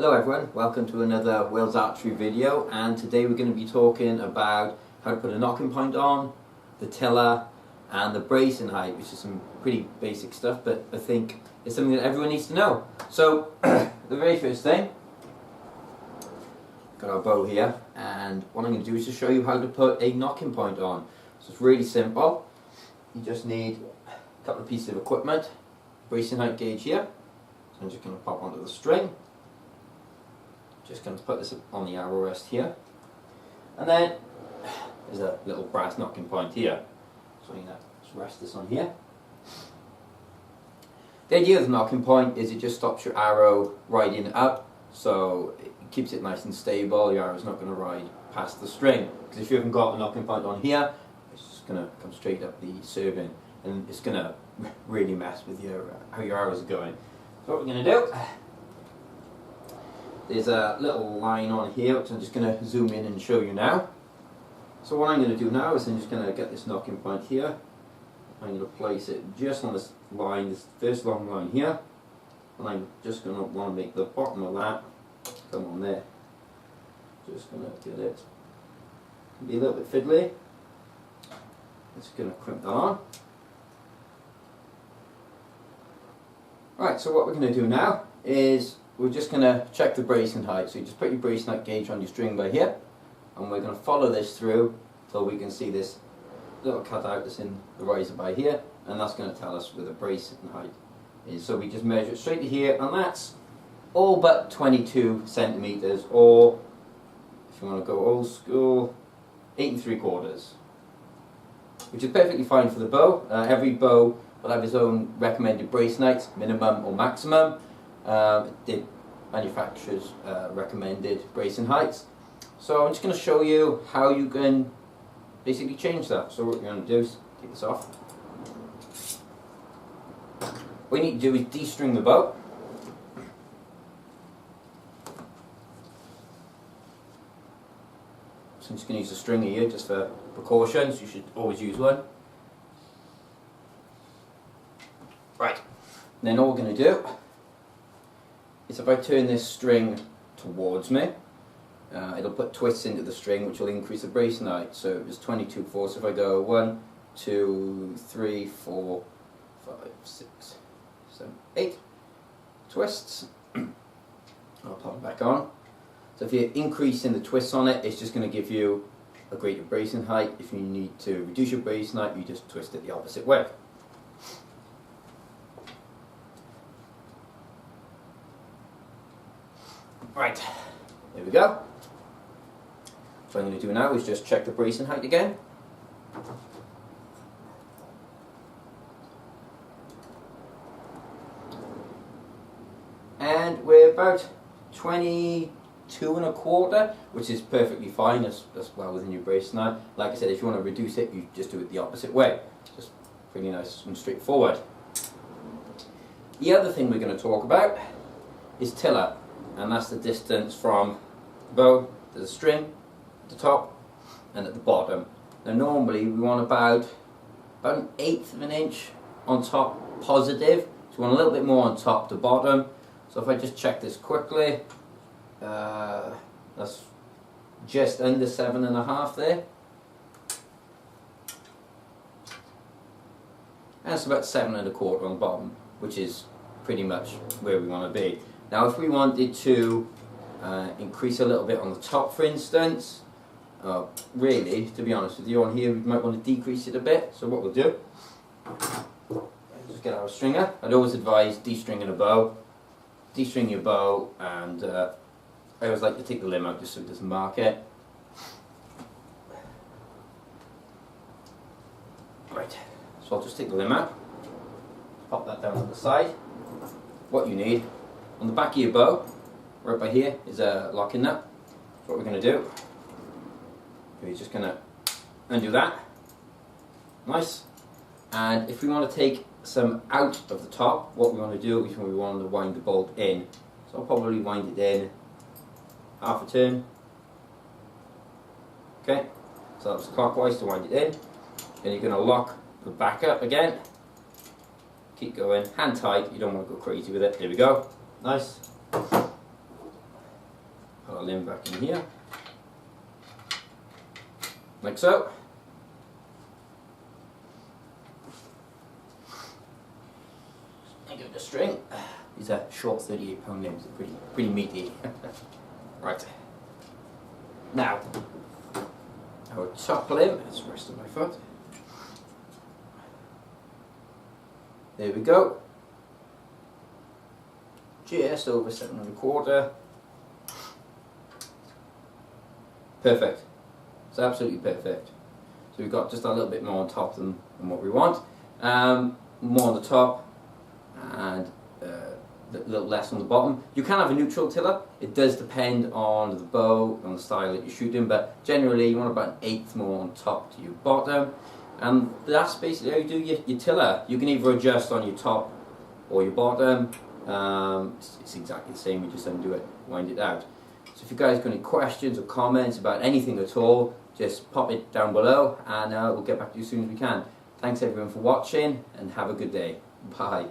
Hello everyone, welcome to another Wales Archery video, and today we're going to be talking about how to put a knocking point on, the tiller and the bracing height, which is some pretty basic stuff, but I think it's something that everyone needs to know. So the very first thing, got our bow here, and what I'm going to do is just show you how to put a knocking point on. So it's really simple. You just need a couple of pieces of equipment, bracing height gauge here, so I'm just going to pop onto the string. Just going to put this on the arrow rest here, and then there's a little brass knocking point here, so I'm going to just rest this on here. The idea of the knocking point is it just stops your arrow riding up, so it keeps it nice and stable. Your arrow's not going to ride past the string, because if you haven't got a knocking point on here, it's just going to come straight up the serving, and it's going to really mess with how your arrows are going. So what we're going to do, there's a little line on here which I'm just going to zoom in and show you now. So what I'm going to do now is I'm just going to get this knocking point here. I'm going to place it just on this line, this first long line here, and I'm just going to want to make the bottom of that come on there. Just going to get it, be a little bit fiddly. Just going to crimp that on. Right, so what we're going to do now is we're just going to check the bracing height. So you just put your bracing height gauge on your string by here, and we're going to follow this through till we can see this little cutout that's in the riser by here, and that's going to tell us where the bracing height is. So we just measure it straight to here, and that's all but 22 centimeters, or if you want to go old school, 8 3/4, which is perfectly fine for the bow. Every bow will have its own recommended bracing height, minimum or maximum. The manufacturer's recommended bracing heights. So I'm just going to show you how you can basically change that. So what we're going to do is take this off. What you need to do is de-string the bow. So I'm just going to use a stringer here just for precautions. You should always use one. Right, and then all we're going to do is if I turn this string towards me, it'll put twists into the string which will increase the bracing height. So it was 22/4, so if I go 1, 2, 3, 4, 5, 6, 7, 8 twists, I'll pop it back on. So if you're increasing the twists on it, it's just going to give you a greater bracing height. If you need to reduce your bracing height, you just twist it the opposite way. Right, there we go. So what I'm going to do now is just check the bracing height again. And we're about 22 1/4, which is perfectly fine. That's well within your bracing height. Like I said, if you want to reduce it, you just do it the opposite way. Just pretty nice and straightforward. The other thing we're going to talk about is tiller. And that's the distance from the bow to the string, at the top and at the bottom. Now normally we want about 1/8 of an inch on top positive, so we want a little bit more on top to bottom. So if I just check this quickly, that's just under 7.5 there. And it's about 7 1/4 on the bottom, which is pretty much where we want to be. Now if we wanted to increase a little bit on the top, for instance, really, to be honest with you, on here we might want to decrease it a bit. So what we'll do, just get our stringer. I'd always advise de-stringing a bow. De-string your bow, and I always like to take the limb out just so it doesn't mark it. Right, so I'll just take the limb out, pop that down on the side. What you need, on the back of your bow, right by here, is a locking nut. So what we're going to do, we're just going to undo that. Nice. And if we want to take some out of the top, what we want to do is we want to wind the bolt in. So I'll probably wind it in half a turn. Okay, so that's clockwise to wind it in. Then you're going to lock the back up again. Keep going, hand tight, you don't want to go crazy with it. There we go. Nice. our limb back in here, like so. And give it a string. These are short 38-pound limbs, they're pretty meaty. Right. Now, our top limb, let's rest on my foot. There we go. Just over 7¼ Perfect. It's absolutely perfect. So we've got just a little bit more on top than what we want. More on the top and a little less on the bottom. You can have a neutral tiller. It does depend on the bow, on the style that you're shooting, but generally you want about 1/8 more on top to your bottom. And that's basically how you do your tiller. You can either adjust on your top or your bottom. It's exactly the same, you just undo it, wind it out. So if you guys got any questions or comments about anything at all, just pop it down below and we'll get back to you as soon as we can. Thanks everyone for watching and have a good day. Bye.